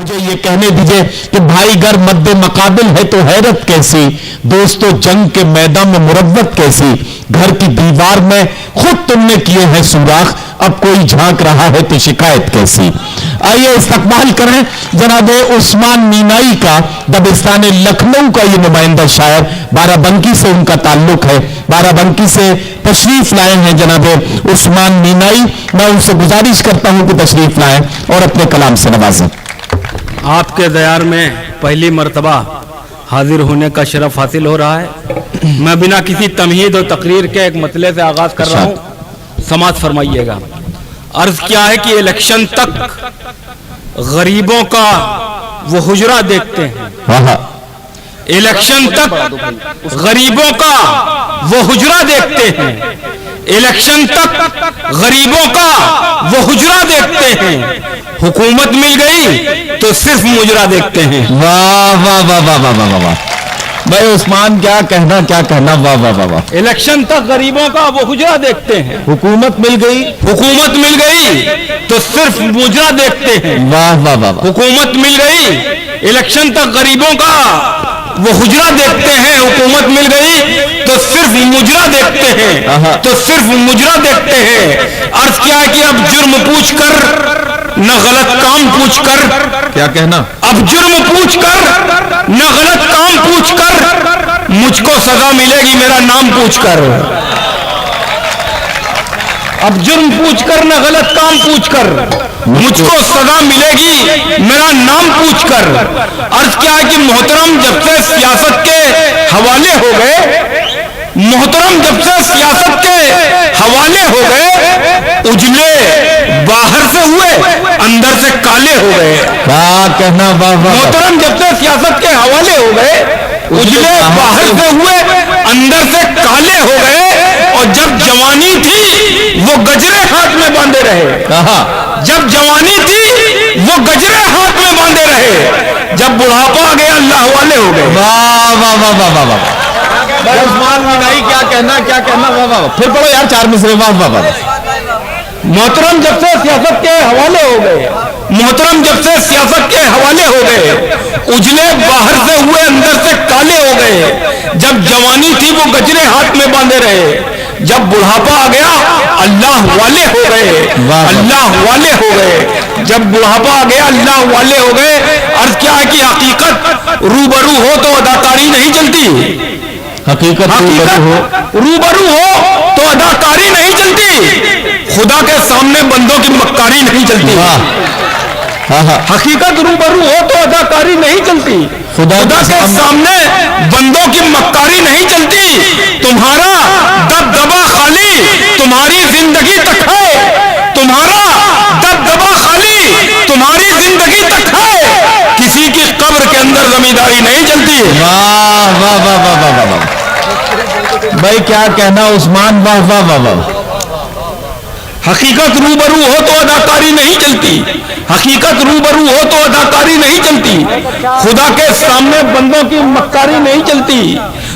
مجھے یہ کہنے دیجئے کہ بھائی گر مد مقابل ہے تو حیرت کیسی، دوستو جنگ کے میدان میں مروت کیسی، گھر کی دیوار میں خود تم نے کیے ہیں سوراخ، اب کوئی جھانک رہا ہے تو شکایت کیسی۔ آئیے استقبال کریں جناب عثمان مینائی کا، دبستان لکھنؤ کا یہ نمائندہ شاعر، بارہ بنکی سے ان کا تعلق ہے، بارہ بنکی سے تشریف لائے ہیں جناب عثمان مینائی۔ میں ان سے گزارش کرتا ہوں کہ تشریف لائیں اور اپنے کلام سے نوازیں۔ آپ کے دیار میں پہلی مرتبہ حاضر ہونے کا شرف حاصل ہو رہا ہے۔ میں بنا کسی تمہید و تقریر کے ایک مسئلے سے آغاز کر رہا ہوں، سماعت فرمائیے گا۔ عرض کیا ہے کہ الیکشن تک غریبوں کا وہ حجرہ دیکھتے ہیں، الیکشن تک غریبوں کا وہ حجرہ دیکھتے ہیں، الیکشن تک غریبوں کا وہ حجرہ دیکھتے ہیں، حکومت مل گئی تو صرف مجرا دیکھتے ہیں۔ واہ واہ واہ واہ واہ واہ واہ بھائی عثمان، کیا کہنا کیا کہنا، واہ واہ واہ واہ۔ الیکشن تک غریبوں کا وہ حجرہ دیکھتے ہیں، حکومت مل گئی، حکومت مل گئی تو صرف مجرا دیکھتے ہیں۔ واہ واہ واہ واہ۔ حکومت مل گئی، الیکشن تک غریبوں کا وہ حجرہ دیکھتے ہیں، حکومت مل گئی تو صرف مجرا دیکھتے ہیں، تو صرف مجرا دیکھتے ہیں۔ عرض کیا ہے کہ اب جرم پوچھ کر نہ غلط کام پوچھ کر، کیا کہنا، اب جرم پوچھ کر نہ غلط کام پوچھ کر، مجھ کو سزا ملے گی میرا نام پوچھ کر۔ اب جرم پوچھ کر نہ غلط کام پوچھ کر، مجھ کو سزا ملے گی میرا نام پوچھ کر۔ عرض کیا ہے کہ محترم جب سے سیاست کے حوالے ہو گئے، محترم جب سے سیاست کے حوالے ہو گئے، اجلے باہر سے ہوئے اندر سے کالے ہو گئے۔ کیا کہنا، واہ واہ۔ محترم جب سے سیاست کے حوالے ہو گئے، اجلے باہر سے ہوئے اندر سے کالے ہو گئے، اور جب جوانی تھی وہ گجرے ہاتھ میں باندھے رہے، جب جوانی تھی وہ گجرے ہاتھ میں باندھے رہے، جب بڑھاپا آ گیا اللہ والے ہو گئے۔ واہ واہ واہ واہ واہ واہ۔ عثمان مینائی کیا کہنا کیا کہنا، واہ واہ۔ پھر پڑھو یار چار مصرے، واہ واہ واہ۔ محترم جب سے سیاست کے حوالے ہو گئے، محترم جب سے سیاست کے حوالے ہو گئے، اجلے باہر سے ہوئے اندر سے کالے ہو گئے، جب جوانی تھی وہ گجرے ہاتھ میں باندھے رہے، جب بڑھاپا آ گیا اللہ والے ہو گئے، اللہ والے ہو گئے، جب بڑھاپا آ گیا اللہ والے ہو گئے۔ عرض کیا ہے کہ حقیقت روبرو ہو تو اداکاری نہیں چلتی، حقیقت روبرو ہو تو اداکاری نہیں چلتی، خدا کے سامنے بندوں کی مکاری نہیں چلتی۔ حقیقت روبرو ہو تو اداکاری نہیں چلتی، خدا کے سامنے بندوں کی مکاری نہیں چلتی۔ تمہارا دبدبا خالی تمہاری زندگی تک ہے، تمہارا دبدبا خالی تمہاری زندگی تک ہے، کسی کی قبر کے اندر زمینداری نہیں چلتی۔ واہ واہ واہ واہ واہ واہ بھائی، کیا کہنا عثمان، واہ واہ واہ واہ۔ حقیقت روبرو ہو تو اداکاری نہیں چلتی، حقیقت روبرو ہو تو اداکاری نہیں چلتی، خدا کے سامنے بندوں کی مکاری نہیں چلتی۔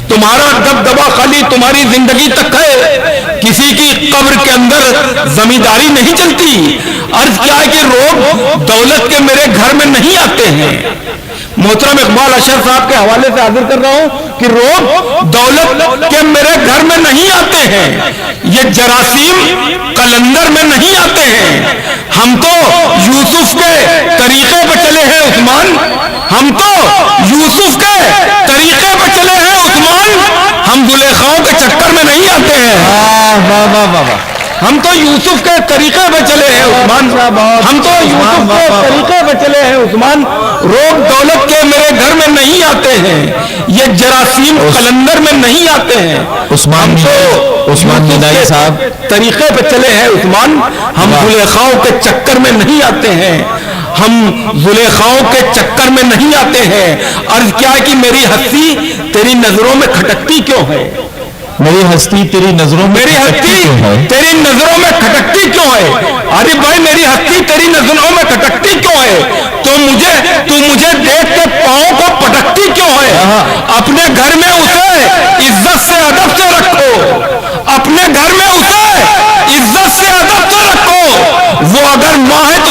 تمہارا دبدبا خالی تمہاری زندگی تک ہے، کسی کی قبر کے اندر زمینداری نہیں چلتی۔ عرض کیا ہے کہ روگ دولت کے میرے گھر میں نہیں آتے ہیں، محترم اقبال اشرف صاحب کے حوالے سے حاضر کر رہا ہوں کہ روگ دولت کے میرے گھر میں نہیں آتے ہیں، یہ جراثیم قلندر میں نہیں آتے ہیں۔ ہم تو یوسف کے طریقے پہ چلے ہیں عثمان، ہم تو یوسف کے طریقے پہ چلے ہیں عثمان، ہم زلیخاؤں کے چکر میں نہیں آتے ہیں۔ واہ واہ واہ واہ۔ ہم تو یوسف کے طریقے پہ چلے ہیں عثمان، ہم تو یوسف کے طریقے پہ چلے ہیں عثمان، روگ دولت کے میرے گھر میں نہیں آتے ہیں، یہ جراثیم قلندر میں نہیں آتے ہیں۔ عثمان مینائی صاحب طریقے پہ چلے ہیں عثمان، ہم زلیخاؤں کے چکر میں نہیں آتے ہیں، ہم زلیخاؤں کے چکر میں نہیں آتے ہیں۔ عرض کیا ہے کہ میری ہستی تیری نظروں میں کھٹکتی کیوں ہے، میری ہستی تیری نظروں میں، میری ہستی تیری نظروں میں کھٹکتی کیوں ہے؟ عارف بھائی میری ہستی تیری نظروں میں کھٹکتی کیوں ہے؟ تو مجھے دیکھ کے پاؤں کو پٹکتی کیوں ہے؟ اپنے گھر میں اسے عزت سے ادب سے رکھو، اپنے گھر میں اسے عزت سے ادب سے رکھو، وہ اگر ماں ہے تو